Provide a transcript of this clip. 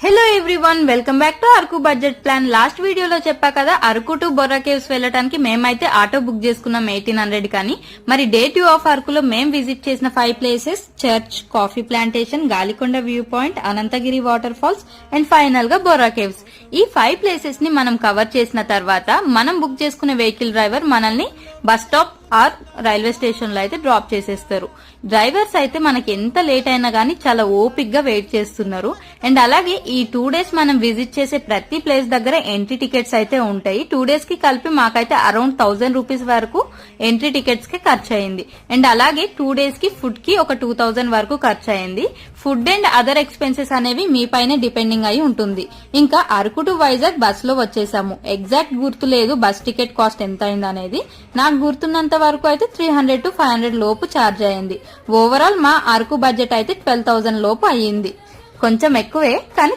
Hello everyone, welcome back to Araku budget plan. Last వీడియోలో చెప్పా కదా, అరకు టు బొర్రా కేవ్స్ వెళ్ళడానికి మేమైతే ఆటో బుక్ చేసుకున్నాం 1800 కానీ. మరి డే 2 ఆఫ్ అరకులో మేము విజిట్ చేసిన 5 places: church, coffee plantation, Galikonda view point, Ananthagiri water falls and final గా బొర్రా కేవ్స్. ఈ 5 ప్లేసెస్ ని మనం కవర్ చేసిన తర్వాత మనం బుక్ చేసుకునే వెహికల్ డ్రైవర్ మనల్ని bus stop or railway station లో అయితే డ్రాప్ చేసేస్తారు. డ్రైవర్స్ అయితే మనకి ఎంత లేట్ అయినా గానీ చాలా ఓపిక్ గా వెయిట్ చేస్తున్నారు. అండ్ అలాగే ఈ 2 డేస్ మనం విజిట్ చేసే ప్రతి ప్లేస్ దగ్గర ఎంట్రీ టికెట్స్ అయితే ఉంటాయి. 2 డేస్ కి కలిపి మాకైతే అరౌండ్ 1000 రూపీస్ వరకు ఎంట్రీ టికెట్స్ కి ఖర్చు అయింది. అండ్ అలాగే 2 డేస్ కి ఫుడ్ కి ఒక 2000 వరకు ఖర్చు అయింది. ఫుడ్ అండ్ అదర్ ఎక్స్పెన్సెస్ అనేవి మీ పైన డిపెండింగ్ అయి ఉంటుంది. ఇంకా అరకు టు వైజాగ్ బస్ లో వచ్చేసాము. ఎగ్జాక్ట్ గుర్తు లేదు బస్ టికెట్ కాస్ట్ ఎంత అయింది అనేది. నాకు గుర్తున్నంత వరకు అయితే 300 to 500 లోపు ఛార్జ్ అయింది. ఓవరాల్ మా అరకు బడ్జెట్ అయితే 12,000 లోపు అయ్యింది. కొంచెం ఎక్కువే కానీ